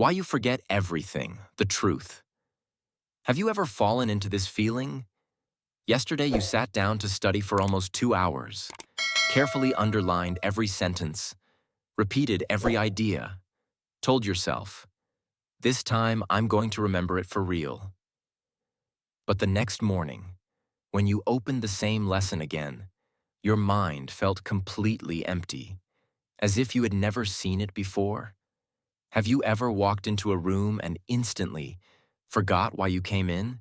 Why you forget everything, the truth. Have you ever fallen into this feeling? Yesterday you sat down to study for almost 2 hours, carefully underlined every sentence, repeated every idea, told yourself, this time I'm going to remember it for real. But the next morning, when you opened the same lesson again, your mind felt completely empty, as if you had never seen it before. Have you ever walked into a room and instantly forgot why you came in?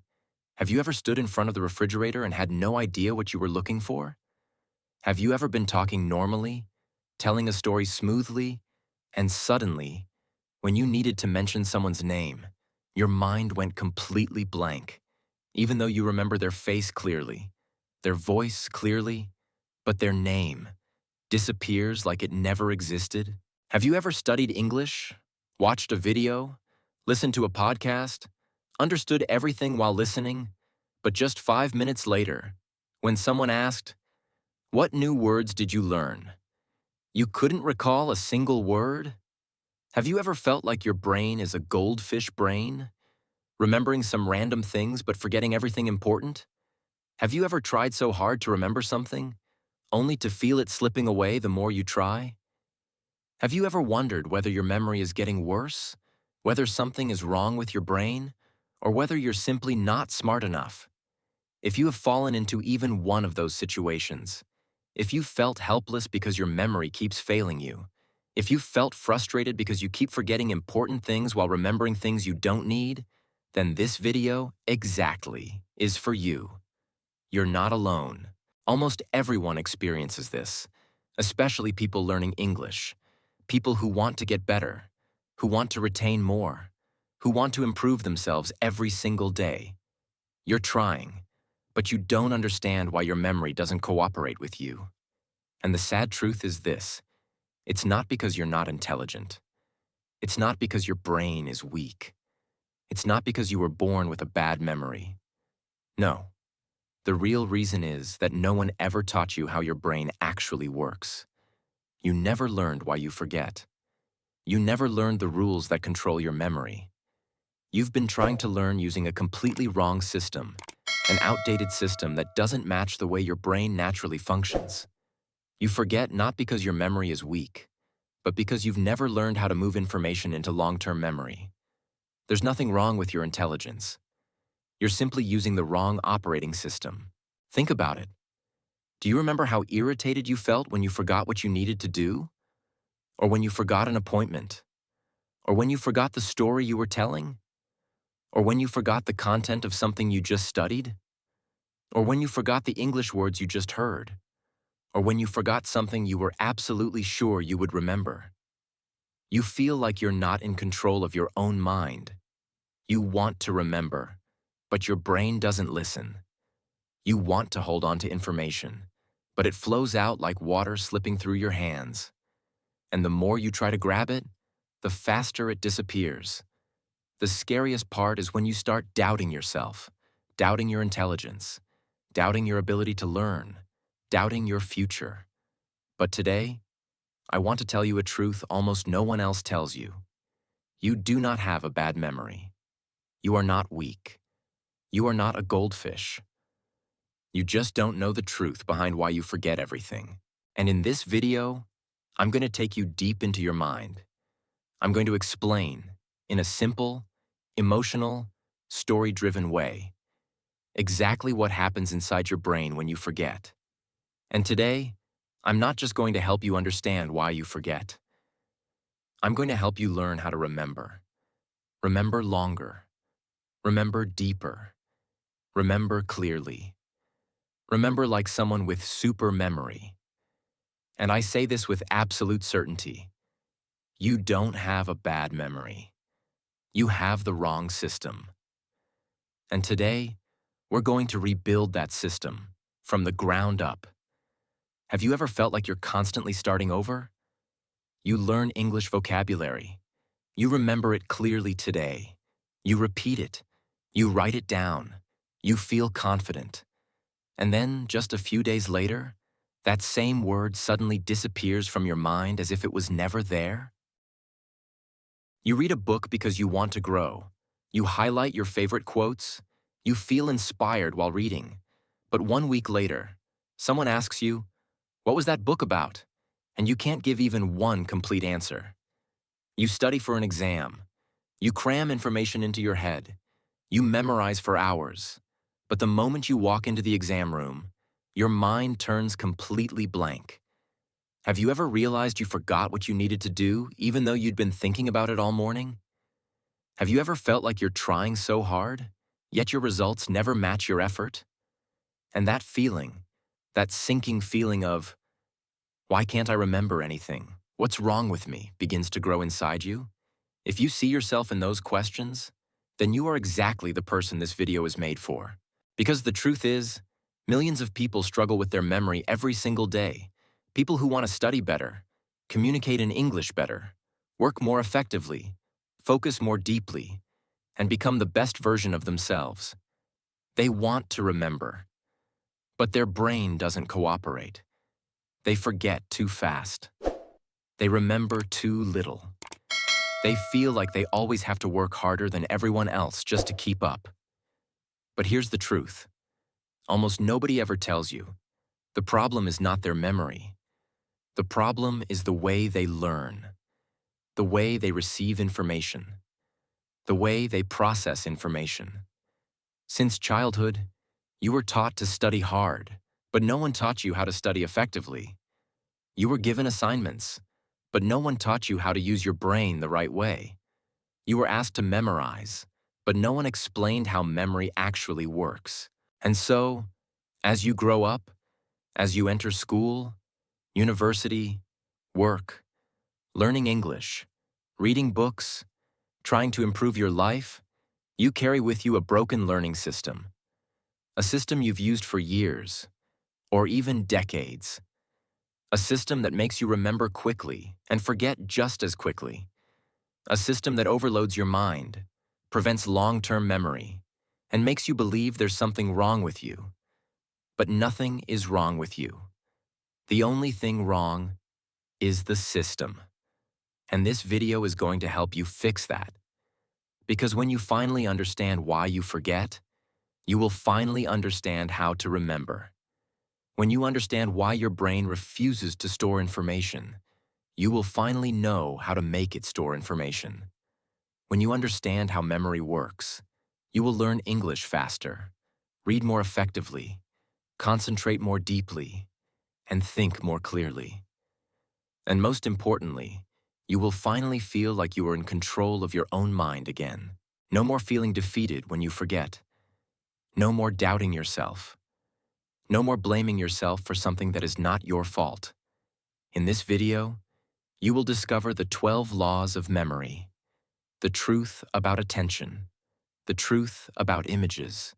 Have you ever stood in front of the refrigerator and had no idea what you were looking for? Have you ever been talking normally, telling a story smoothly, and suddenly, when you needed to mention someone's name, your mind went completely blank, even though you remember their face clearly, their voice clearly, but their name disappears like it never existed? Have you ever studied English, watched a video, listened to a podcast, understood everything while listening, but just 5 minutes later, when someone asked, "What new words did you learn?" you couldn't recall a single word? Have you ever felt like your brain is a goldfish brain, remembering some random things but forgetting everything important? Have you ever tried so hard to remember something, only to feel it slipping away the more you try? Have you ever wondered whether your memory is getting worse, whether something is wrong with your brain, or whether you're simply not smart enough? If you have fallen into even one of those situations, if you felt helpless because your memory keeps failing you, if you felt frustrated because you keep forgetting important things while remembering things you don't need, then this video exactly is for you. You're not alone. Almost everyone experiences this, especially people learning English. People who want to get better, who want to retain more, who want to improve themselves every single day. You're trying, but you don't understand why your memory doesn't cooperate with you. And the sad truth is this: it's not because you're not intelligent. It's not because your brain is weak. It's not because you were born with a bad memory. No, the real reason is that no one ever taught you how your brain actually works. You never learned why you forget. You never learned the rules that control your memory. You've been trying to learn using a completely wrong system, an outdated system that doesn't match the way your brain naturally functions. You forget not because your memory is weak, but because you've never learned how to move information into long-term memory. There's nothing wrong with your intelligence. You're simply using the wrong operating system. Think about it. Do you remember how irritated you felt when you forgot what you needed to do? Or when you forgot an appointment? Or when you forgot the story you were telling? Or when you forgot the content of something you just studied? Or when you forgot the English words you just heard? Or when you forgot something you were absolutely sure you would remember? You feel like you're not in control of your own mind. You want to remember, but your brain doesn't listen. You want to hold on to information, but it flows out like water slipping through your hands. And the more you try to grab it, the faster it disappears. The scariest part is when you start doubting yourself, doubting your intelligence, doubting your ability to learn, doubting your future. But today, I want to tell you a truth almost no one else tells you. You do not have a bad memory. You are not weak. You are not a goldfish. You just don't know the truth behind why you forget everything. And in this video, I'm going to take you deep into your mind. I'm going to explain, in a simple, emotional, story-driven way, exactly what happens inside your brain when you forget. And today, I'm not just going to help you understand why you forget. I'm going to help you learn how to remember. Remember longer. Remember deeper. Remember clearly. Remember like someone with super memory. And I say this with absolute certainty. You don't have a bad memory. You have the wrong system. And today, we're going to rebuild that system from the ground up. Have you ever felt like you're constantly starting over? You learn English vocabulary. You remember it clearly today. You repeat it. You write it down. You feel confident. And then, just a few days later, that same word suddenly disappears from your mind as if it was never there? You read a book because you want to grow. You highlight your favorite quotes. You feel inspired while reading. But 1 week later, someone asks you, "What was that book about?" And you can't give even one complete answer. You study for an exam. You cram information into your head. You memorize for hours. But the moment you walk into the exam room, your mind turns completely blank. Have you ever realized you forgot what you needed to do, even though you'd been thinking about it all morning? Have you ever felt like you're trying so hard, yet your results never match your effort? And that feeling, that sinking feeling of, "Why can't I remember anything? What's wrong with me?" begins to grow inside you. If you see yourself in those questions, then you are exactly the person this video is made for. Because the truth is, millions of people struggle with their memory every single day. People who want to study better, communicate in English better, work more effectively, focus more deeply, and become the best version of themselves. They want to remember, but their brain doesn't cooperate. They forget too fast. They remember too little. They feel like they always have to work harder than everyone else just to keep up. But here's the truth. Almost nobody ever tells you. The problem is not their memory. The problem is the way they learn, the way they receive information, the way they process information. Since childhood, you were taught to study hard, but no one taught you how to study effectively. You were given assignments, but no one taught you how to use your brain the right way. You were asked to memorize, but no one explained how memory actually works. And so, as you grow up, as you enter school, university, work, learning English, reading books, trying to improve your life, you carry with you a broken learning system. A system you've used for years, or even decades. A system that makes you remember quickly and forget just as quickly. A system that overloads your mind, prevents long-term memory, and makes you believe there's something wrong with you. But nothing is wrong with you. The only thing wrong is the system. And this video is going to help you fix that. Because when you finally understand why you forget, you will finally understand how to remember. When you understand why your brain refuses to store information, you will finally know how to make it store information. When you understand how memory works, you will learn English faster, read more effectively, concentrate more deeply, and think more clearly. And most importantly, you will finally feel like you are in control of your own mind again. No more feeling defeated when you forget. No more doubting yourself. No more blaming yourself for something that is not your fault. In this video, you will discover the 12 laws of memory, the truth about attention, the truth about images,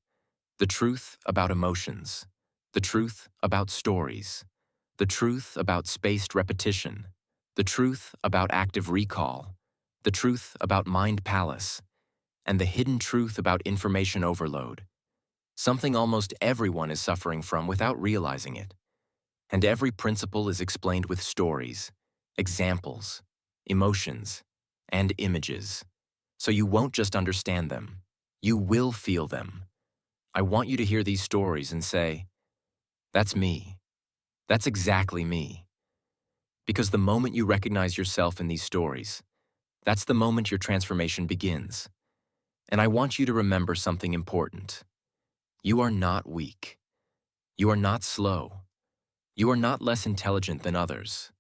the truth about emotions, the truth about stories, the truth about spaced repetition, the truth about active recall, the truth about mind palace, and the hidden truth about information overload, something almost everyone is suffering from without realizing it. And every principle is explained with stories, examples, emotions, and images. So you won't just understand them, you will feel them. I want you to hear these stories and say, "That's me. That's exactly me." Because the moment you recognize yourself in these stories, that's the moment your transformation begins. And I want you to remember something important. You are not weak. You are not slow. You are not less intelligent than others.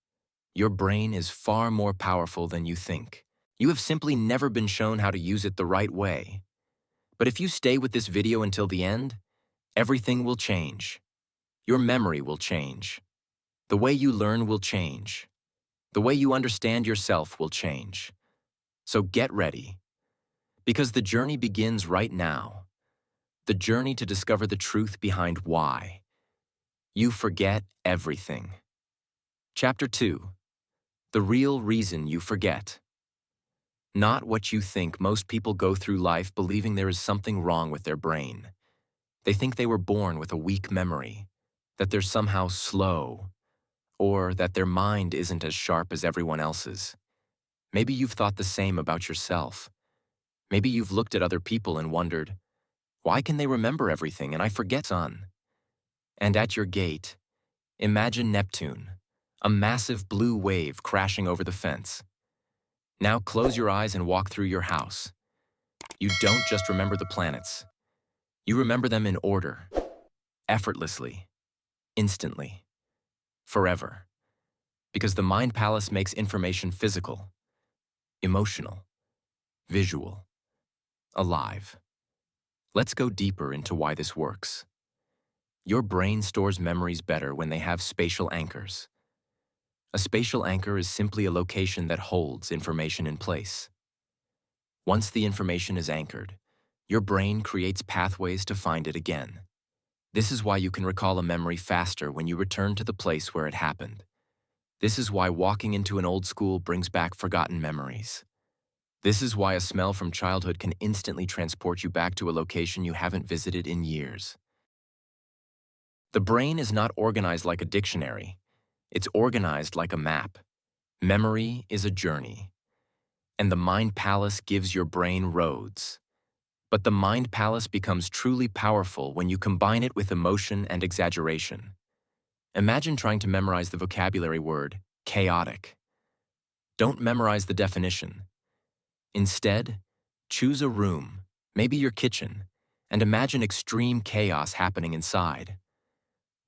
Your brain is far more powerful than you think. You have simply never been shown how to use it the right way. But if you stay with this video until the end, everything will change. Your memory will change. The way you learn will change. The way you understand yourself will change. So get ready. Because the journey begins right now. The journey to discover the truth behind why you forget everything. Chapter 2. The real reason you forget. Not what you think. Most people go through life believing there is something wrong with their brain. They think they were born with a weak memory, that they're somehow slow, or that their mind isn't as sharp as everyone else's. Maybe you've thought the same about yourself. Maybe you've looked at other people and wondered, why can they remember everything and I forget none? And at your gate, imagine Neptune, a massive blue wave crashing over the fence. Now close your eyes and walk through your house. You don't just remember the planets. You remember them in order, effortlessly, instantly, forever. Because the Mind Palace makes information physical, emotional, visual, alive. Let's go deeper into why this works. Your brain stores memories better when they have spatial anchors. A spatial anchor is simply a location that holds information in place. Once the information is anchored, your brain creates pathways to find it again. This is why you can recall a memory faster when you return to the place where it happened. This is why walking into an old school brings back forgotten memories. This is why a smell from childhood can instantly transport you back to a location you haven't visited in years. The brain is not organized like a dictionary. It's organized like a map. Memory is a journey. And the Mind Palace gives your brain roads. But the Mind Palace becomes truly powerful when you combine it with emotion and exaggeration. Imagine trying to memorize the vocabulary word, chaotic. Don't memorize the definition. Instead, choose a room, maybe your kitchen, and imagine extreme chaos happening inside.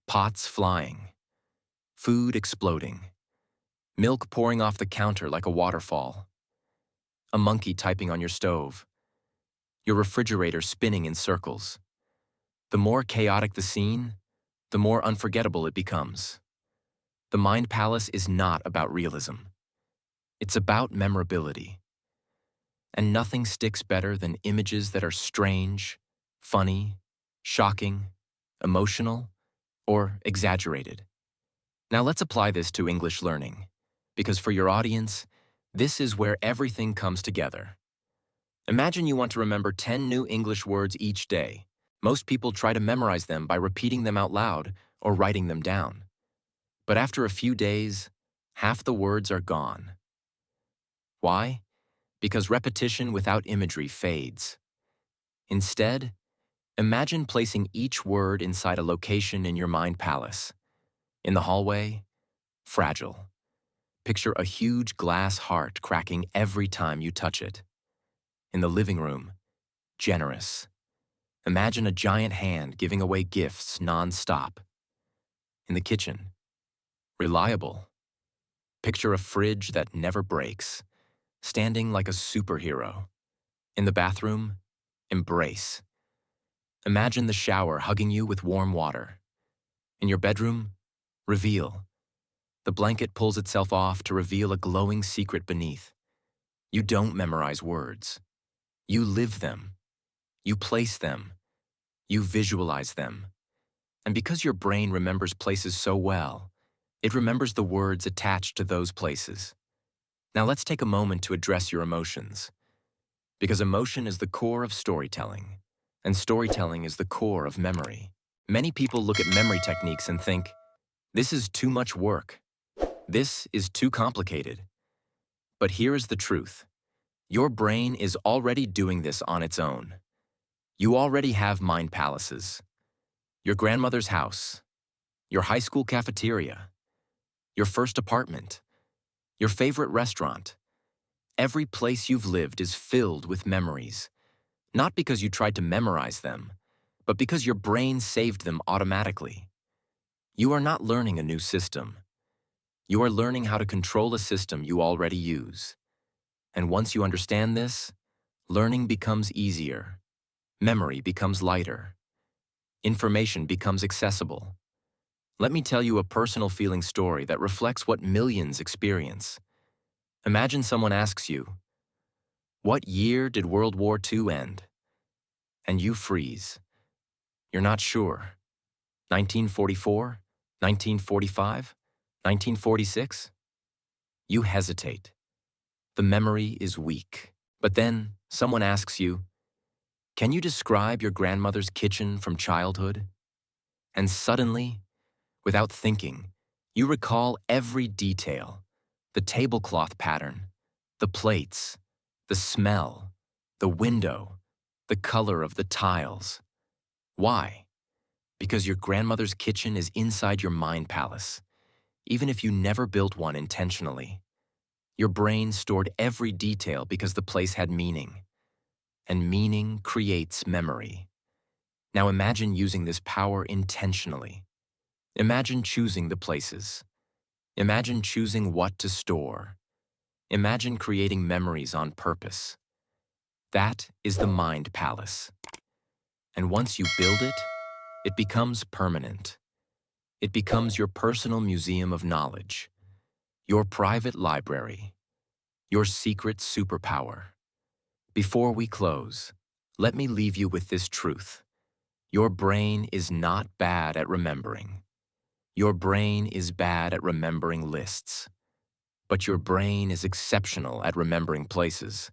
Pots flying, food exploding, milk pouring off the counter like a waterfall, a monkey typing on your stove, your refrigerator spinning in circles. The more chaotic the scene, the more unforgettable it becomes. The Mind Palace is not about realism. It's about memorability. And nothing sticks better than images that are strange, funny, shocking, emotional, or exaggerated. Now let's apply this to English learning, because for your audience, this is where everything comes together. Imagine you want to remember 10 new English words each day. Most people try to memorize them by repeating them out loud or writing them down. But after a few days, half the words are gone. Why? Because repetition without imagery fades. Instead, imagine placing each word inside a location in your mind palace. In the hallway, fragile. Picture a huge glass heart cracking every time you touch it. In the living room, generous. Imagine a giant hand giving away gifts non-stop. In the kitchen, reliable. Picture a fridge that never breaks, standing like a superhero. In the bathroom, embrace. Imagine the shower hugging you with warm water. In your bedroom, reveal. The blanket pulls itself off to reveal a glowing secret beneath. You don't memorize words. You live them. You place them. You visualize them. And because your brain remembers places so well, it remembers the words attached to those places. Now let's take a moment to address your emotions. Because emotion is the core of storytelling, and storytelling is the core of memory. Many people look at memory techniques and think, this is too much work. This is too complicated. But here is the truth. Your brain is already doing this on its own. You already have mind palaces. Your grandmother's house, your high school cafeteria, your first apartment, your favorite restaurant. Every place you've lived is filled with memories, not because you tried to memorize them, but because your brain saved them automatically. You are not learning a new system. You are learning how to control a system you already use. And once you understand this, learning becomes easier. Memory becomes lighter. Information becomes accessible. Let me tell you a personal feeling story that reflects what millions experience. Imagine someone asks you, "What year did World War II end?" And you freeze. You're not sure. 1944? 1945? 1946? You hesitate. The memory is weak. But then someone asks you, "Can you describe your grandmother's kitchen from childhood?" And suddenly, without thinking, you recall every detail, the tablecloth pattern, The plates, the smell, the window, the color of the tiles. Why? Because your grandmother's kitchen is inside your mind palace, even if you never built one intentionally. Your brain stored every detail because the place had meaning, and meaning creates memory. Now imagine using this power intentionally. Imagine choosing the places. Imagine choosing what to store. Imagine creating memories on purpose. That is the mind palace. And once you build it, it becomes permanent. It becomes your personal museum of knowledge, your private library, your secret superpower. Before we close, let me leave you with this truth. Your brain is not bad at remembering. Your brain is bad at remembering lists. But your brain is exceptional at remembering places.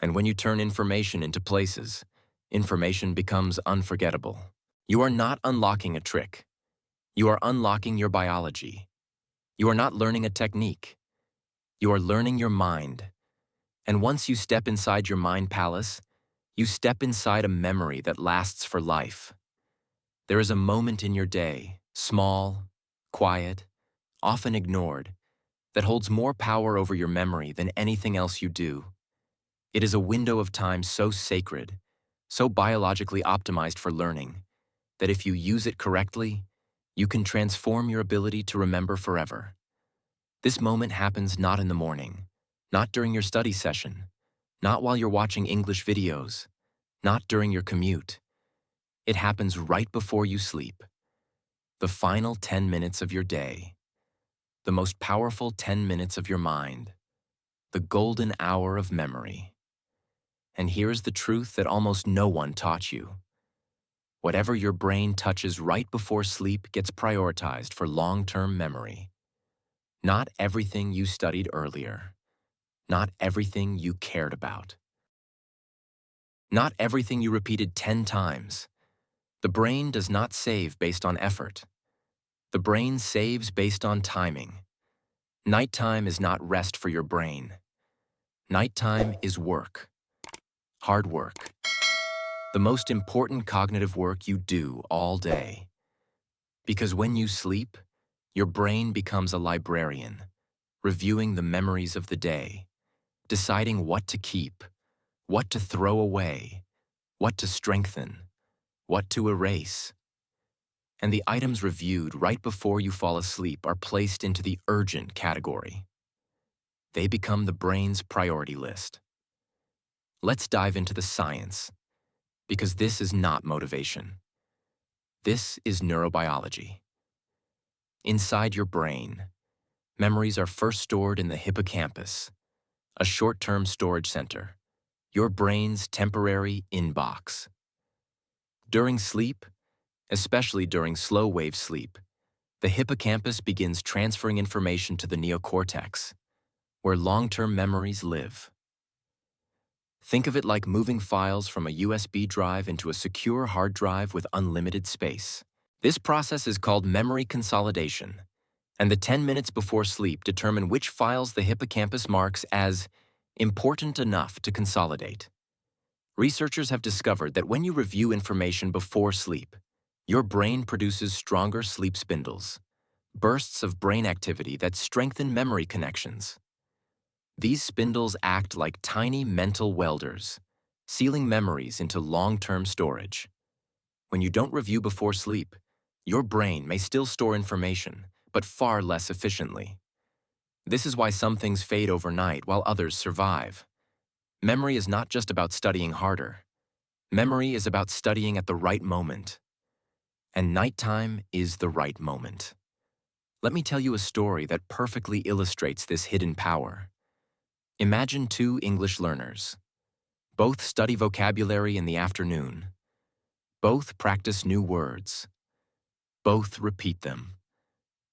And when you turn information into places, information becomes unforgettable. You are not unlocking a trick. You are unlocking your biology. You are not learning a technique. You are learning your mind. And once you step inside your mind palace, you step inside a memory that lasts for life. There is a moment in your day, small, quiet, often ignored, that holds more power over your memory than anything else you do. It is a window of time so sacred, so biologically optimized for learning, that if you use it correctly, you can transform your ability to remember forever. This moment happens not in the morning, not during your study session, not while you're watching English videos, not during your commute. It happens right before you sleep. The final 10 minutes of your day. The most powerful 10 minutes of your mind. The golden hour of memory. And here's the truth that almost no one taught you. Whatever your brain touches right before sleep gets prioritized for long-term memory. Not everything you studied earlier. Not everything you cared about. Not everything you repeated 10 times. The brain does not save based on effort. The brain saves based on timing. Nighttime is not rest for your brain. Nighttime is work. Hard work. The most important cognitive work you do all day. Because when you sleep, your brain becomes a librarian, reviewing the memories of the day, deciding what to keep, what to throw away, what to strengthen, what to erase. And the items reviewed right before you fall asleep are placed into the urgent category. They become the brain's priority list. Let's dive into the science, because this is not motivation. This is neurobiology. Inside your brain, memories are first stored in the hippocampus, a short-term storage center, your brain's temporary inbox. During sleep, especially during slow-wave sleep, the hippocampus begins transferring information to the neocortex, where long-term memories live. Think of it like moving files from a USB drive into a secure hard drive with unlimited space. This process is called memory consolidation, and the 10 minutes before sleep determine which files the hippocampus marks as important enough to consolidate. Researchers have discovered that when you review information before sleep, your brain produces stronger sleep spindles, bursts of brain activity that strengthen memory connections. These spindles act like tiny mental welders, sealing memories into long-term storage. When you don't review before sleep, your brain may still store information, but far less efficiently. This is why some things fade overnight while others survive. Memory is not just about studying harder. Memory is about studying at the right moment. And nighttime is the right moment. Let me tell you a story that perfectly illustrates this hidden power. Imagine two English learners. Both study vocabulary in the afternoon. Both practice new words. Both repeat them.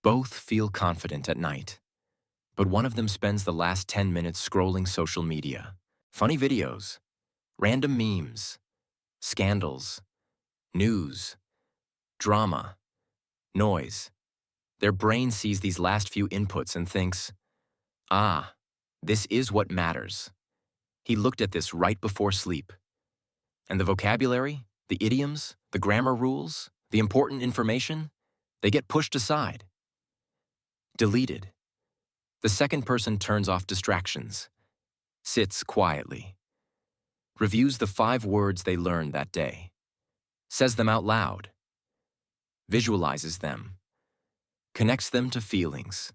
Both feel confident at night. But one of them spends the last 10 minutes scrolling social media. Funny videos, random memes, scandals, news, drama, noise. Their brain sees these last few inputs and thinks, ah, This is what matters. He looked at this right before sleep. And the vocabulary, the idioms, the grammar rules, the important information, they get pushed aside. Deleted. The second person turns off distractions, sits quietly, reviews the 5 words they learned that day, says them out loud, visualizes them, connects them to feelings.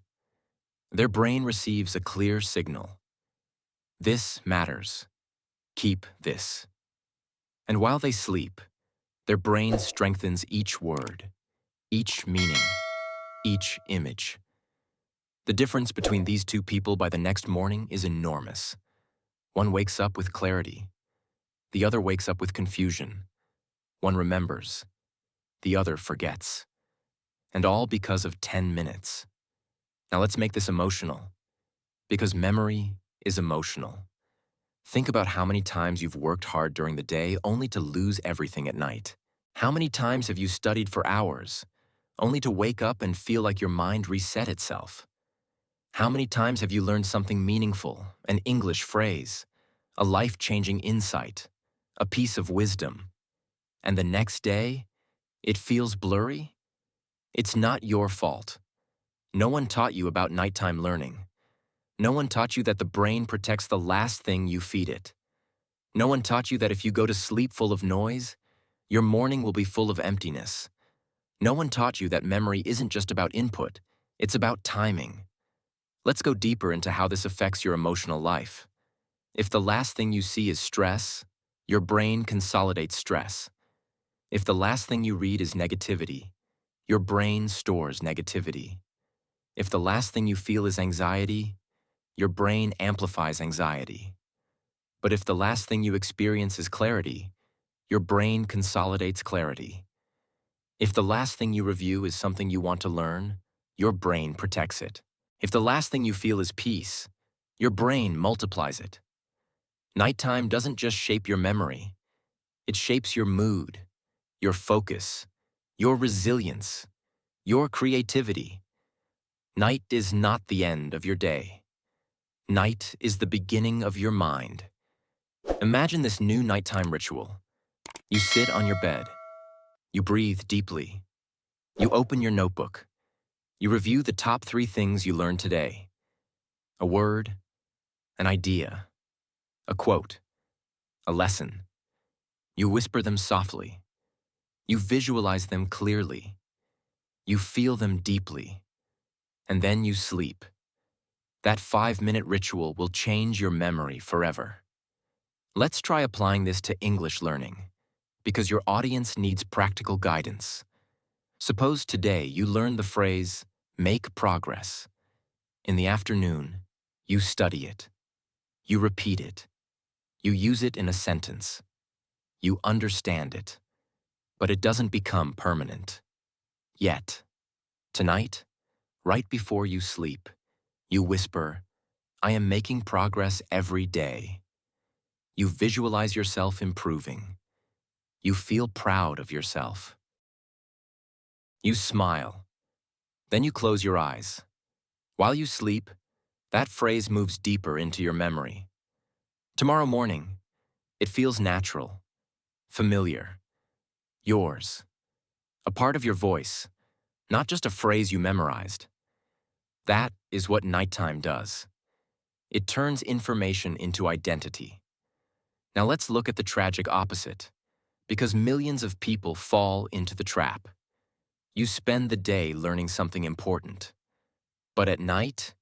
Their brain receives a clear signal. This matters. Keep this. And while they sleep, their brain strengthens each word, each meaning, each image. The difference between these two people by the next morning is enormous. One wakes up with clarity. The other wakes up with confusion. One remembers. The other forgets. And all because of 10 minutes. Now let's make this emotional. Because memory is emotional. Think about how many times you've worked hard during the day only to lose everything at night. How many times have you studied for hours, only to wake up and feel like your mind reset itself? How many times have you learned something meaningful, an English phrase, a life-changing insight, a piece of wisdom, and the next day, it feels blurry? It's not your fault. No one taught you about nighttime learning. No one taught you that the brain protects the last thing you feed it. No one taught you that if you go to sleep full of noise, your morning will be full of emptiness. No one taught you that memory isn't just about input, it's about timing. Let's go deeper into how this affects your emotional life. If the last thing you see is stress, your brain consolidates stress. If the last thing you read is negativity, your brain stores negativity. If the last thing you feel is anxiety, your brain amplifies anxiety. But if the last thing you experience is clarity, your brain consolidates clarity. If the last thing you review is something you want to learn, your brain protects it. If the last thing you feel is peace, your brain multiplies it. Nighttime doesn't just shape your memory. It shapes your mood, your focus, your resilience, your creativity. Night is not the end of your day. Night is the beginning of your mind. Imagine this new nighttime ritual. You sit on your bed. You breathe deeply. You open your notebook. You review the top 3 things you learned today. A word, an idea, a quote, a lesson. You whisper them softly. You visualize them clearly. You feel them deeply. And then you sleep. That 5-minute ritual will change your memory forever. Let's try applying this to English learning, because your audience needs practical guidance. Suppose today you learn the phrase, make progress. In the afternoon, you study it. You repeat it. You use it in a sentence. You understand it. But it doesn't become permanent. Yet, tonight, right before you sleep, you whisper, I am making progress every day. You visualize yourself improving. You feel proud of yourself. You smile. Then you close your eyes. While you sleep, that phrase moves deeper into your memory. Tomorrow morning, it feels natural, familiar, yours, a part of your voice, not just a phrase you memorized. That is what nighttime does. It turns information into identity. Now let's look at the tragic opposite, because millions of people fall into the trap. You spend the day learning something important, but at night,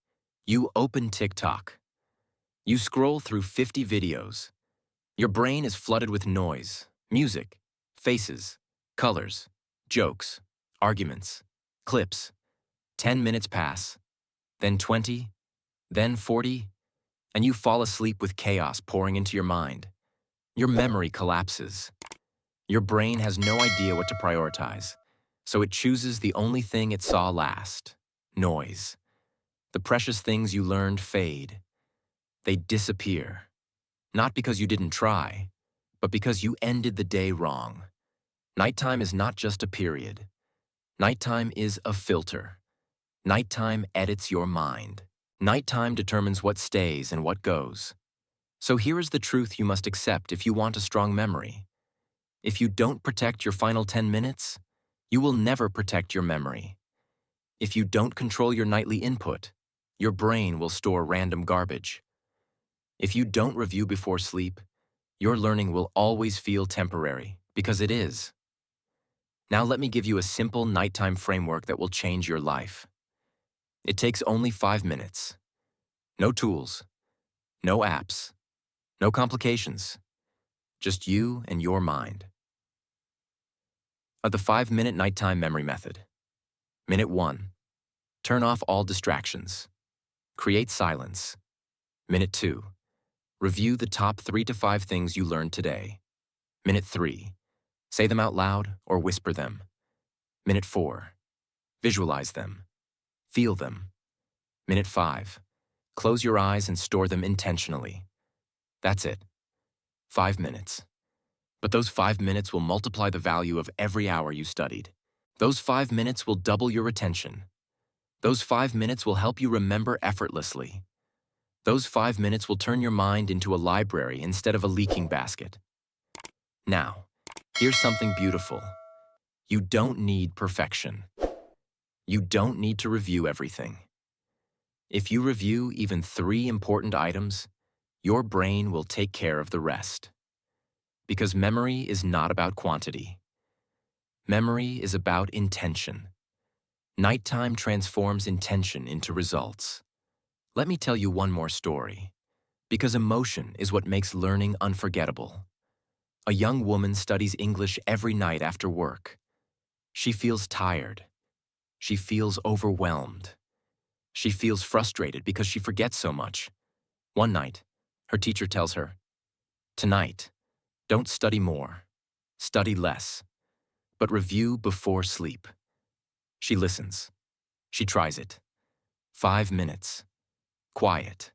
you open TikTok. You scroll through 50 videos. Your brain is flooded with noise, music, faces, colors, jokes, arguments, clips. 10 minutes pass, then 20, then 40, and you fall asleep with chaos pouring into your mind. Your memory collapses. Your brain has no idea what to prioritize, so it chooses the only thing it saw last: noise. The precious things you learned fade. They disappear. Not because you didn't try, but because you ended the day wrong. Nighttime is not just a period. Nighttime is a filter. Nighttime edits your mind. Nighttime determines what stays and what goes. So here is the truth you must accept if you want a strong memory. If you don't protect your final 10 minutes, you will never protect your memory. If you don't control your nightly input, your brain will store random garbage. If you don't review before sleep, your learning will always feel temporary, because it is. Now let me give you a simple nighttime framework that will change your life. It takes only 5 minutes. No tools, no apps, no complications, just you and your mind. The 5-minute nighttime memory method. Minute 1. Turn off all distractions. Create silence. Minute 2. Review the top 3 to 5 things you learned today. Minute 3. Say them out loud or whisper them. Minute 4. Visualize them. Feel them. Minute 5. Close your eyes and store them intentionally. That's it. 5 minutes. But those 5 minutes will multiply the value of every hour you studied. Those 5 minutes will double your retention. Those 5 minutes will help you remember effortlessly. Those 5 minutes will turn your mind into a library instead of a leaking basket. Now, here's something beautiful. You don't need perfection. You don't need to review everything. If you review even 3 important items, your brain will take care of the rest. Because memory is not about quantity. Memory is about intention. Nighttime transforms intention into results. Let me tell you one more story. Because emotion is what makes learning unforgettable. A young woman studies English every night after work. She feels tired. She feels overwhelmed. She feels frustrated because she forgets so much. One night, her teacher tells her, "Tonight, don't study more. Study less. But review before sleep." She listens. She tries it. 5 minutes. Quiet.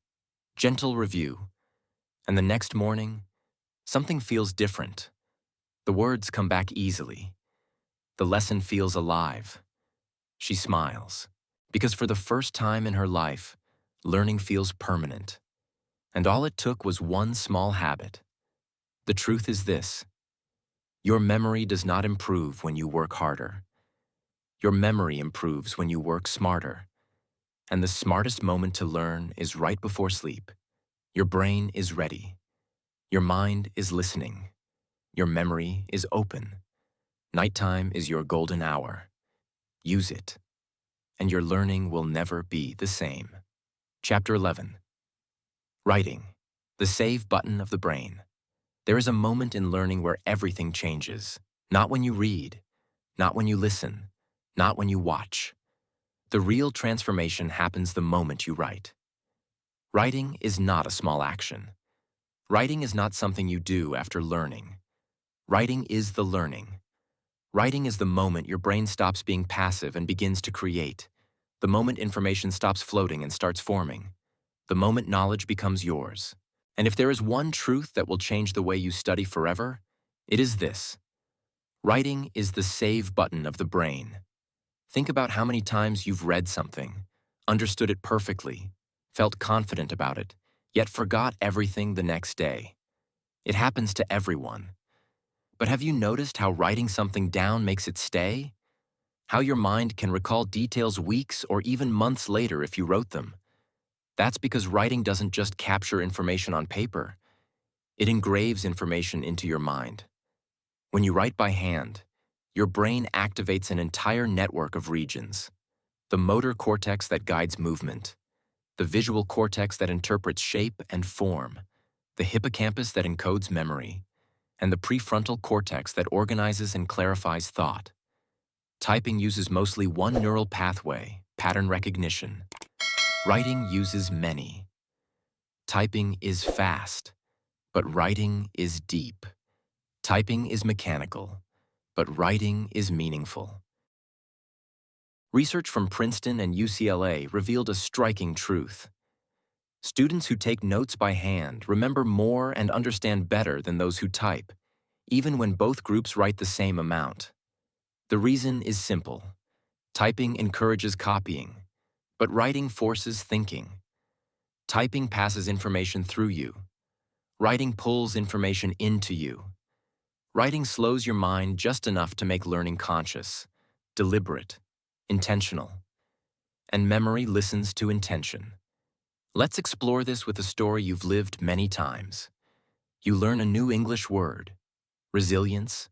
Gentle review. And the next morning, something feels different. The words come back easily. The lesson feels alive. She smiles. Because for the first time in her life, learning feels permanent. And all it took was one small habit. The truth is this: your memory does not improve when you work harder. Your memory improves when you work smarter. And the smartest moment to learn is right before sleep. Your brain is ready. Your mind is listening. Your memory is open. Nighttime is your golden hour. Use it, and your learning will never be the same. Chapter 11. Writing, the save button of the brain. There is a moment in learning where everything changes. Not when you read, not when you listen, not when you watch. The real transformation happens the moment you write. Writing is not a small action. Writing is not something you do after learning. Writing is the learning. Writing is the moment your brain stops being passive and begins to create. The moment information stops floating and starts forming. The moment knowledge becomes yours. And if there is one truth that will change the way you study forever, it is this: writing is the save button of the brain. Think about how many times you've read something, understood it perfectly, felt confident about it, yet forgot everything the next day. It happens to everyone. But have you noticed how writing something down makes it stay? How your mind can recall details weeks or even months later if you wrote them? That's because writing doesn't just capture information on paper. It engraves information into your mind. When you write by hand, your brain activates an entire network of regions. The motor cortex that guides movement, the visual cortex that interprets shape and form, the hippocampus that encodes memory, and the prefrontal cortex that organizes and clarifies thought. Typing uses mostly one neural pathway, pattern recognition. Writing uses many. Typing is fast, but writing is deep. Typing is mechanical, but writing is meaningful. Research from Princeton and UCLA revealed a striking truth. Students who take notes by hand remember more and understand better than those who type, even when both groups write the same amount. The reason is simple. Typing encourages copying, but writing forces thinking. Typing passes information through you. Writing pulls information into you. Writing slows your mind just enough to make learning conscious, deliberate, intentional. And memory listens to intention. Let's explore this with a story you've lived many times. You learn a new English word, resilience.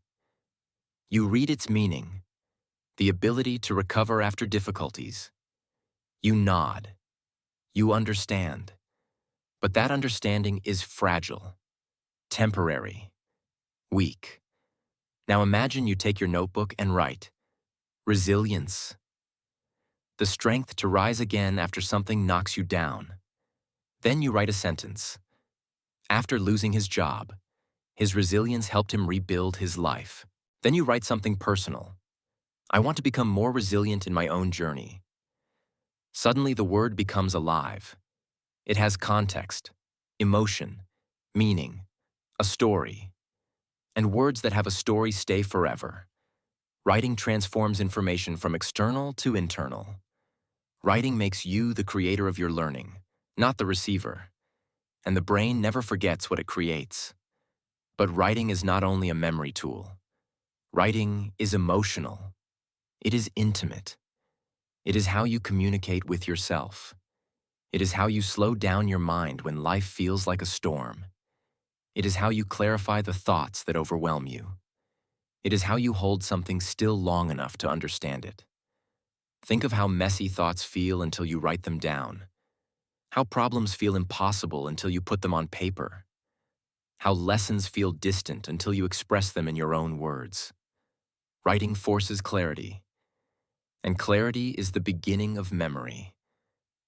You read its meaning, the ability to recover after difficulties. You nod. You understand. But that understanding is fragile, temporary, weak. Now imagine you take your notebook and write, resilience. The strength to rise again after something knocks you down. Then you write a sentence. After losing his job, his resilience helped him rebuild his life. Then you write something personal. I want to become more resilient in my own journey. Suddenly the word becomes alive. It has context, emotion, meaning, a story. And words that have a story stay forever. Writing transforms information from external to internal. Writing makes you the creator of your learning, not the receiver. And the brain never forgets what it creates. But writing is not only a memory tool. Writing is emotional. It is intimate. It is how you communicate with yourself. It is how you slow down your mind when life feels like a storm. It is how you clarify the thoughts that overwhelm you. It is how you hold something still long enough to understand it. Think of how messy thoughts feel until you write them down. How problems feel impossible until you put them on paper. How lessons feel distant until you express them in your own words. Writing forces clarity. And clarity is the beginning of memory.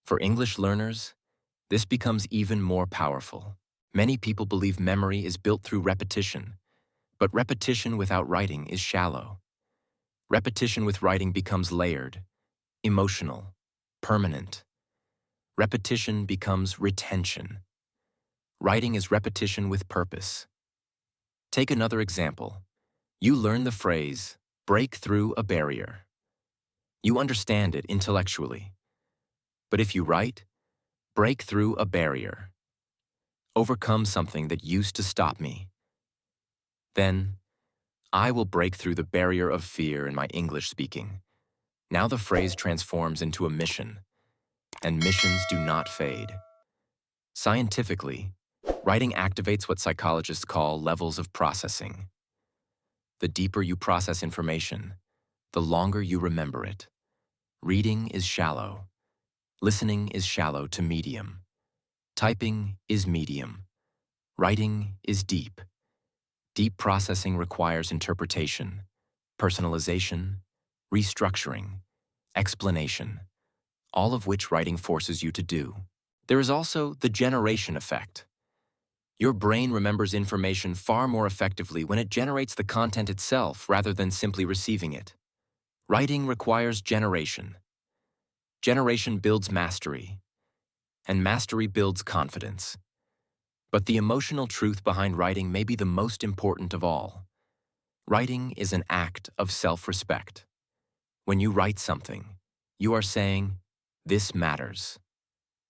For English learners, this becomes even more powerful. Many people believe memory is built through repetition, but repetition without writing is shallow. Repetition with writing becomes layered, emotional, permanent. Repetition becomes retention. Writing is repetition with purpose. Take another example. You learn the phrase, break through a barrier. You understand it intellectually. But if you write, break through a barrier. Overcome something that used to stop me. Then, I will break through the barrier of fear in my English speaking. Now the phrase transforms into a mission, and missions do not fade. Scientifically, writing activates what psychologists call levels of processing. The deeper you process information, the longer you remember it. Reading is shallow. Listening is shallow to medium. Typing is medium. Writing is deep. Deep processing requires interpretation, personalization, restructuring, explanation, all of which writing forces you to do. There is also the generation effect. Your brain remembers information far more effectively when it generates the content itself rather than simply receiving it. Writing requires generation. Generation builds mastery, and mastery builds confidence. But the emotional truth behind writing may be the most important of all. Writing is an act of self-respect. When you write something, you are saying, "This matters.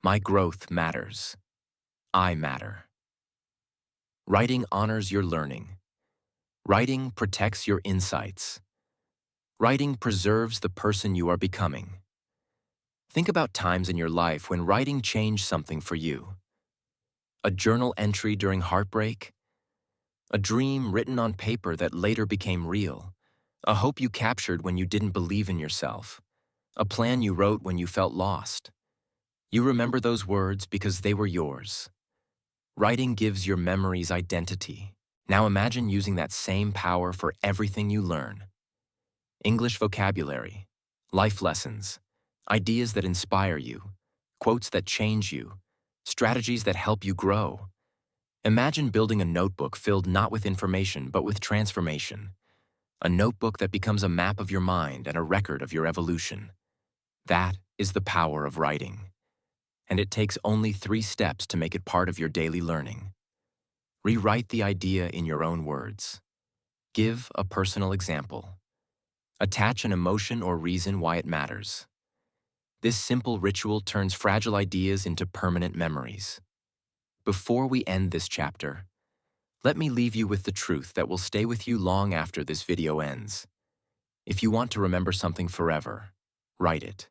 My growth matters. I matter." Writing honors your learning. Writing protects your insights. Writing preserves the person you are becoming. Think about times in your life when writing changed something for you. A journal entry during heartbreak, a dream written on paper that later became real, a hope you captured when you didn't believe in yourself, a plan you wrote when you felt lost. You remember those words because they were yours. Writing gives your memories identity. Now imagine using that same power for everything you learn. English vocabulary, life lessons, ideas that inspire you, quotes that change you, strategies that help you grow. Imagine building a notebook filled not with information but with transformation. A notebook that becomes a map of your mind and a record of your evolution. That is the power of writing. And it takes only 3 steps to make it part of your daily learning. Rewrite the idea in your own words. Give a personal example. Attach an emotion or reason why it matters. This simple ritual turns fragile ideas into permanent memories. Before we end this chapter, let me leave you with the truth that will stay with you long after this video ends. If you want to remember something forever, write it.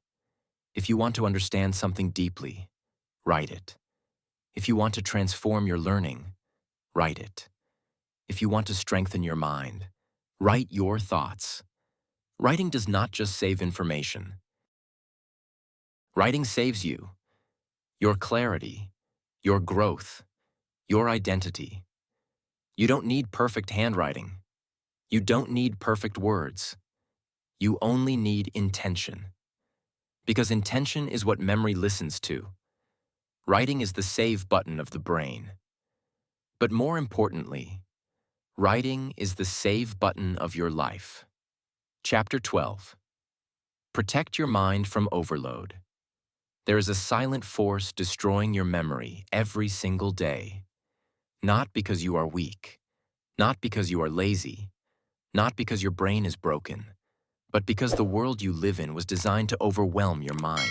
If you want to understand something deeply, write it. If you want to transform your learning, write it. If you want to strengthen your mind, write your thoughts. Writing does not just save information. Writing saves you, your clarity, your growth, your identity. You don't need perfect handwriting. You don't need perfect words. You only need intention. Because intention is what memory listens to. Writing is the save button of the brain. But more importantly, writing is the save button of your life. Chapter 12. Protect your mind from overload. There is a silent force destroying your memory every single day. Not because you are weak, not because you are lazy, not because your brain is broken, but because the world you live in was designed to overwhelm your mind.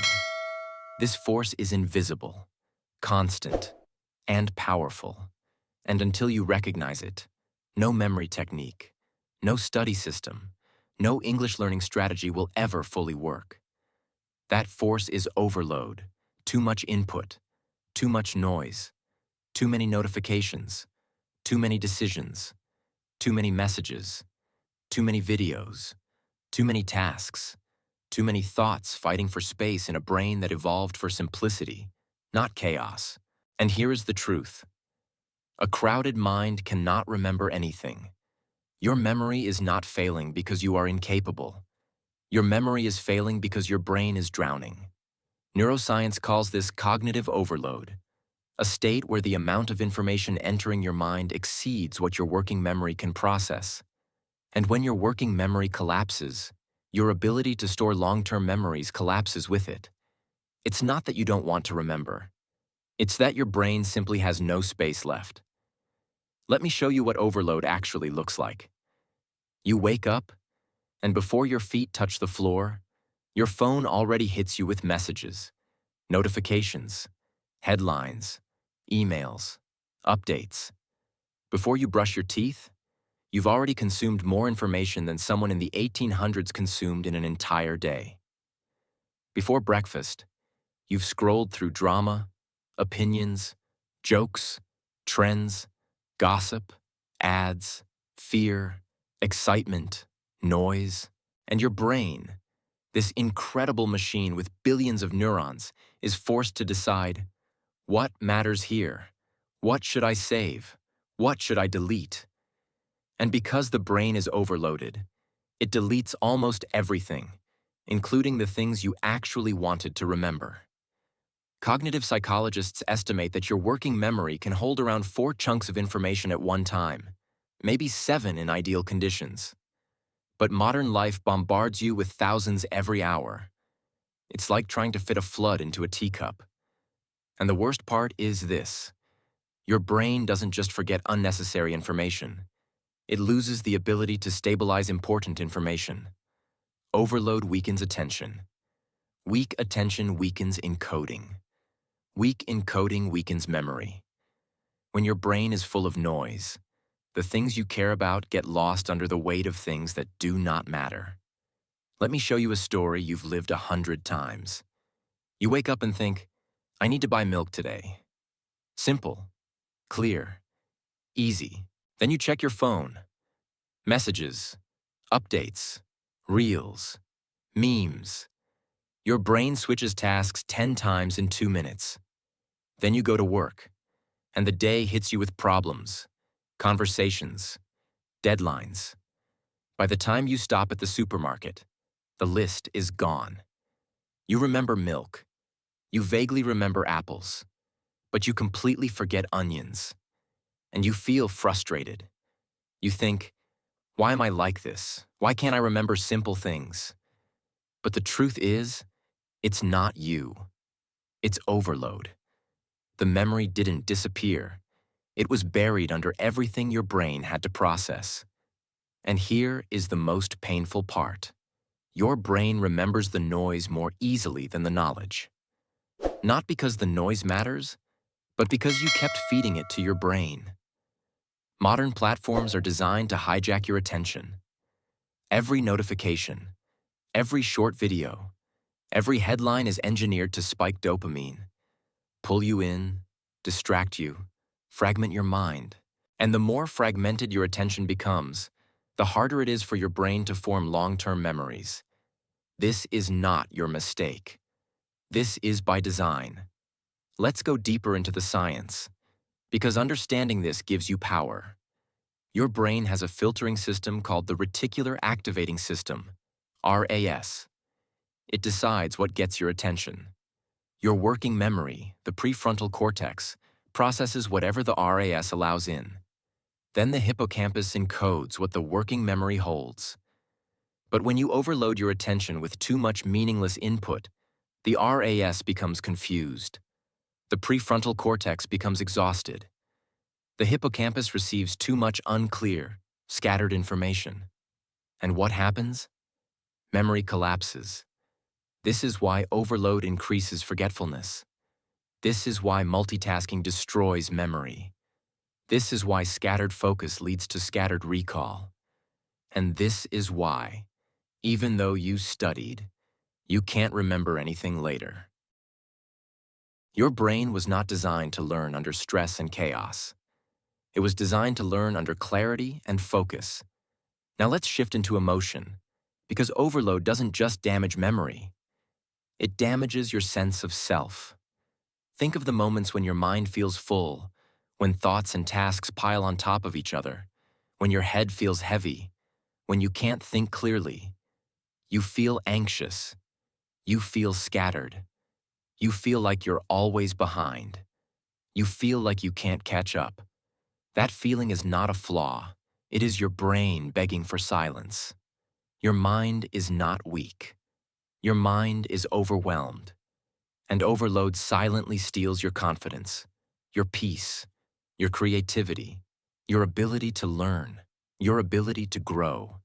This force is invisible, constant, and powerful. And until you recognize it, no memory technique, no study system, no English learning strategy will ever fully work. That force is overload, too much input, too much noise, too many notifications, too many decisions, too many messages, too many videos, too many tasks, too many thoughts fighting for space in a brain that evolved for simplicity, not chaos. And here is the truth. A crowded mind cannot remember anything. Your memory is not failing because you are incapable. Your memory is failing because your brain is drowning. Neuroscience calls this cognitive overload, a state where the amount of information entering your mind exceeds what your working memory can process. And when your working memory collapses, your ability to store long-term memories collapses with it. It's not that you don't want to remember. It's that your brain simply has no space left. Let me show you what overload actually looks like. You wake up, and before your feet touch the floor, your phone already hits you with messages, notifications, headlines, emails, updates. Before you brush your teeth, you've already consumed more information than someone in the 1800s consumed in an entire day. Before breakfast, you've scrolled through drama, opinions, jokes, trends, gossip, ads, fear, excitement, noise, and your brain, this incredible machine with billions of neurons, is forced to decide, what matters here? What should I save? What should I delete? And because the brain is overloaded, it deletes almost everything, including the things you actually wanted to remember. Cognitive psychologists estimate that your working memory can hold around 4 chunks of information at one time, maybe 7 in ideal conditions. But modern life bombards you with thousands every hour. It's like trying to fit a flood into a teacup. And the worst part is this. Your brain doesn't just forget unnecessary information. It loses the ability to stabilize important information. Overload weakens attention. Weak attention weakens encoding. Weak encoding weakens memory. When your brain is full of noise, the things you care about get lost under the weight of things that do not matter. Let me show you a story you've lived 100 times. You wake up and think, I need to buy milk today. Simple, clear, easy. Then you check your phone. Messages, updates, reels, memes. Your brain switches tasks 10 times in 2 minutes. Then you go to work, and the day hits you with problems, conversations, deadlines. By the time you stop at the supermarket, the list is gone. You remember milk. You vaguely remember apples, but you completely forget onions. And you feel frustrated. You think, why am I like this? Why can't I remember simple things? But the truth is, it's not you. It's overload. The memory didn't disappear. It was buried under everything your brain had to process. And here is the most painful part. Your brain remembers the noise more easily than the knowledge. Not because the noise matters, but because you kept feeding it to your brain. Modern platforms are designed to hijack your attention. Every notification, every short video, every headline is engineered to spike dopamine, pull you in, distract you, fragment your mind. And the more fragmented your attention becomes, the harder it is for your brain to form long-term memories. This is not your mistake. This is by design. Let's go deeper into the science, because understanding this gives you power. Your brain has a filtering system called the reticular activating system, RAS. It decides what gets your attention. Your working memory, the prefrontal cortex, processes whatever the RAS allows in. Then the hippocampus encodes what the working memory holds. But when you overload your attention with too much meaningless input, the RAS becomes confused. The prefrontal cortex becomes exhausted. The hippocampus receives too much unclear, scattered information. And what happens? Memory collapses. This is why overload increases forgetfulness. This is why multitasking destroys memory. This is why scattered focus leads to scattered recall. And this is why, even though you studied, you can't remember anything later. Your brain was not designed to learn under stress and chaos. It was designed to learn under clarity and focus. Now let's shift into emotion, because overload doesn't just damage memory. It damages your sense of self. Think of the moments when your mind feels full, when thoughts and tasks pile on top of each other, when your head feels heavy, when you can't think clearly. You feel anxious. You feel scattered. You feel like you're always behind. You feel like you can't catch up. That feeling is not a flaw. It is your brain begging for silence. Your mind is not weak. Your mind is overwhelmed. And overload silently steals your confidence, your peace, your creativity, your ability to learn, your ability to grow.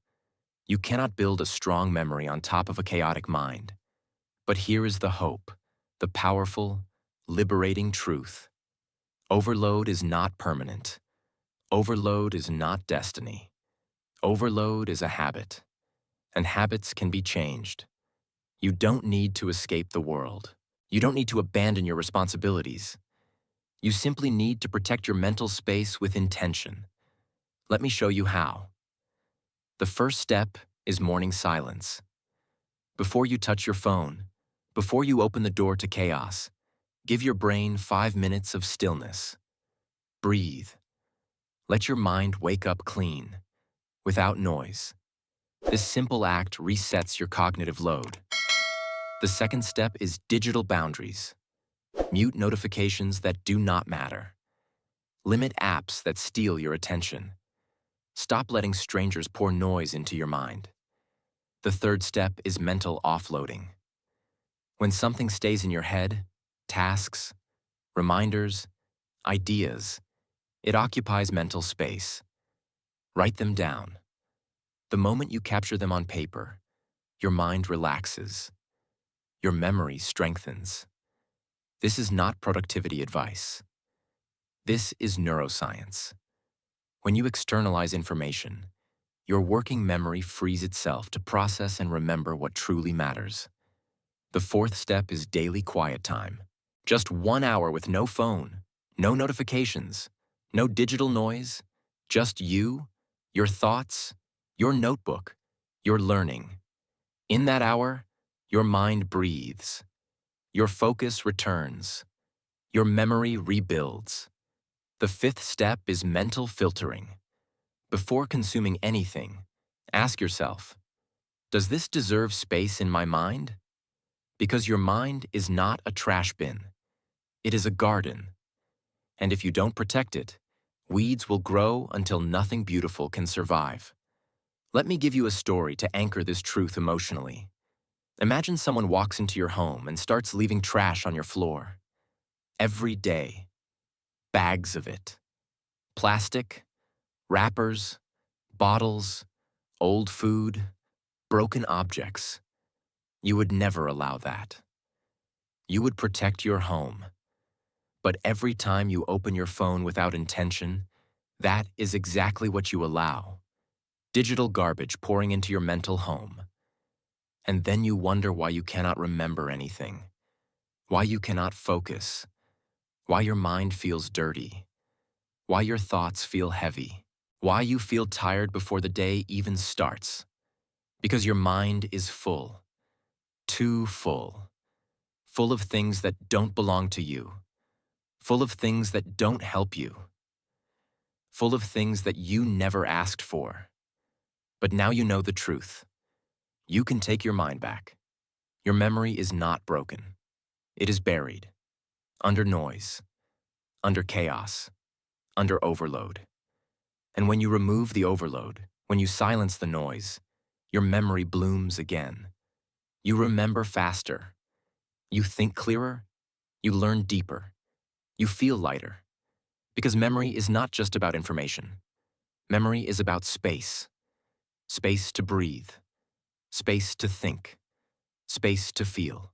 You cannot build a strong memory on top of a chaotic mind. But here is the hope, the powerful, liberating truth. Overload is not permanent. Overload is not destiny. Overload is a habit, and habits can be changed. You don't need to escape the world. You don't need to abandon your responsibilities. You simply need to protect your mental space with intention. Let me show you how. The first step is morning silence. Before you touch your phone, before you open the door to chaos, give your brain 5 minutes of stillness. Breathe. Let your mind wake up clean, without noise. This simple act resets your cognitive load. The second step is digital boundaries. Mute notifications that do not matter. Limit apps that steal your attention. Stop letting strangers pour noise into your mind. The third step is mental offloading. When something stays in your head, tasks, reminders, ideas, it occupies mental space. Write them down. The moment you capture them on paper, your mind relaxes. Your memory strengthens. This is not productivity advice. This is neuroscience. When you externalize information, your working memory frees itself to process and remember what truly matters. The fourth step is daily quiet time. Just 1 hour with no phone, no notifications, no digital noise, just you, your thoughts, your notebook, your learning. In that hour, your mind breathes. Your focus returns. Your memory rebuilds. The fifth step is mental filtering. Before consuming anything, ask yourself, does this deserve space in my mind? Because your mind is not a trash bin. It is a garden. And if you don't protect it, weeds will grow until nothing beautiful can survive. Let me give you a story to anchor this truth emotionally. Imagine someone walks into your home and starts leaving trash on your floor. Every day. Bags of it. Plastic, wrappers, bottles, old food, broken objects. You would never allow that. You would protect your home. But every time you open your phone without intention, that is exactly what you allow. Digital garbage pouring into your mental home. And then you wonder why you cannot remember anything, why you cannot focus, why your mind feels dirty, why your thoughts feel heavy, why you feel tired before the day even starts. Because your mind is full, too full, full of things that don't belong to you, full of things that don't help you, full of things that you never asked for. But now you know the truth. You can take your mind back. Your memory is not broken. It is buried, under noise, under chaos, under overload. And when you remove the overload, when you silence the noise, your memory blooms again. You remember faster. You think clearer. You learn deeper. You feel lighter. Because memory is not just about information. Memory is about space. Space to breathe. Space to think. Space to feel.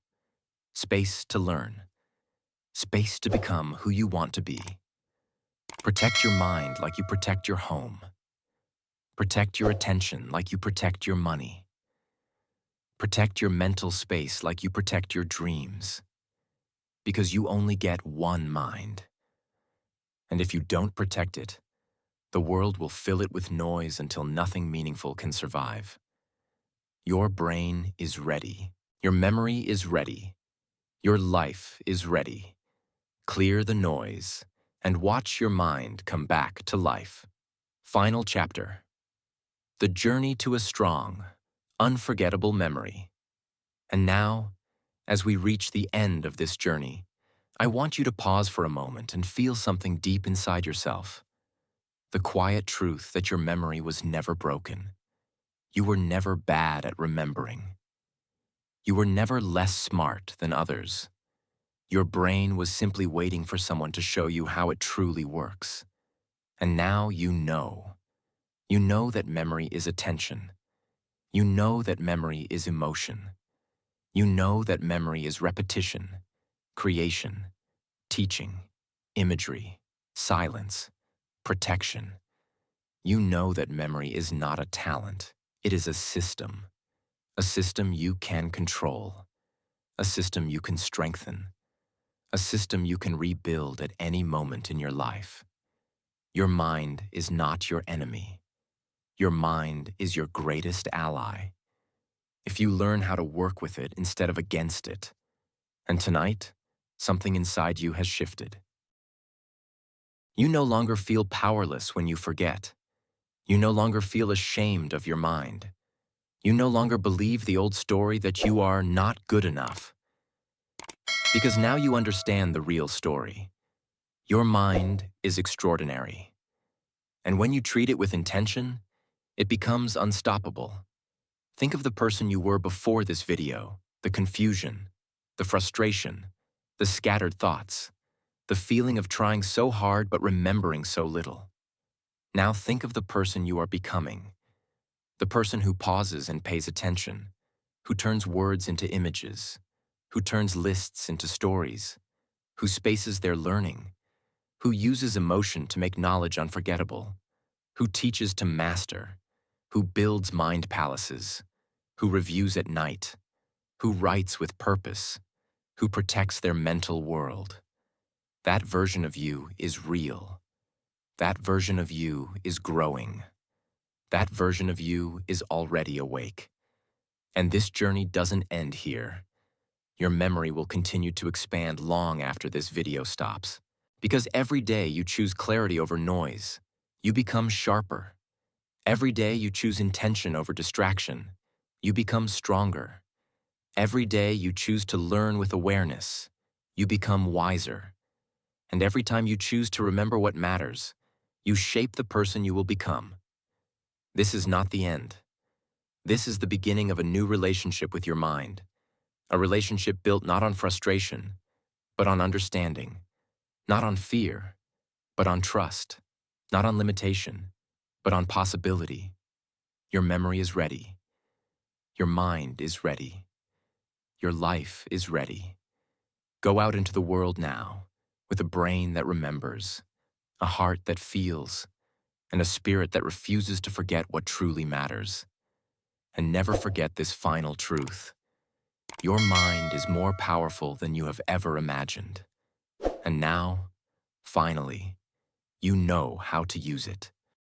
Space to learn. Space to become who you want to be. Protect your mind like you protect your home. Protect your attention like you protect your money. Protect your mental space like you protect your dreams. Because you only get one mind. And if you don't protect it, the world will fill it with noise until nothing meaningful can survive. Your brain is ready. Your memory is ready. Your life is ready. Clear the noise and watch your mind come back to life. Final chapter. The journey to a strong, unforgettable memory. And now, as we reach the end of this journey, I want you to pause for a moment and feel something deep inside yourself. The quiet truth that your memory was never broken. You were never bad at remembering. You were never less smart than others. Your brain was simply waiting for someone to show you how it truly works. And now you know. You know that memory is attention. You know that memory is emotion. You know that memory is repetition, creation, teaching, imagery, silence, protection. You know that memory is not a talent. It is a system you can control, a system you can strengthen, a system you can rebuild at any moment in your life. Your mind is not your enemy. Your mind is your greatest ally. If you learn how to work with it instead of against it. And tonight, something inside you has shifted. You no longer feel powerless when you forget. You no longer feel ashamed of your mind. You no longer believe the old story that you are not good enough. Because now you understand the real story. Your mind is extraordinary. And when you treat it with intention, it becomes unstoppable. Think of the person you were before this video, the confusion, the frustration, the scattered thoughts, the feeling of trying so hard but remembering so little. Now think of the person you are becoming, the person who pauses and pays attention, who turns words into images, who turns lists into stories, who spaces their learning, who uses emotion to make knowledge unforgettable, who teaches to master, who builds mind palaces, who reviews at night, who writes with purpose, who protects their mental world. That version of you is real. That version of you is growing. That version of you is already awake. And this journey doesn't end here. Your memory will continue to expand long after this video stops. Because every day you choose clarity over noise, you become sharper. Every day you choose intention over distraction, you become stronger. Every day you choose to learn with awareness, you become wiser. And every time you choose to remember what matters, you shape the person you will become. This is not the end. This is the beginning of a new relationship with your mind, a relationship built not on frustration, but on understanding, not on fear, but on trust, not on limitation, but on possibility. Your memory is ready. Your mind is ready. Your life is ready. Go out into the world now with a brain that remembers, a heart that feels, and a spirit that refuses to forget what truly matters. And never forget this final truth. Your mind is more powerful than you have ever imagined. And now, finally, you know how to use it.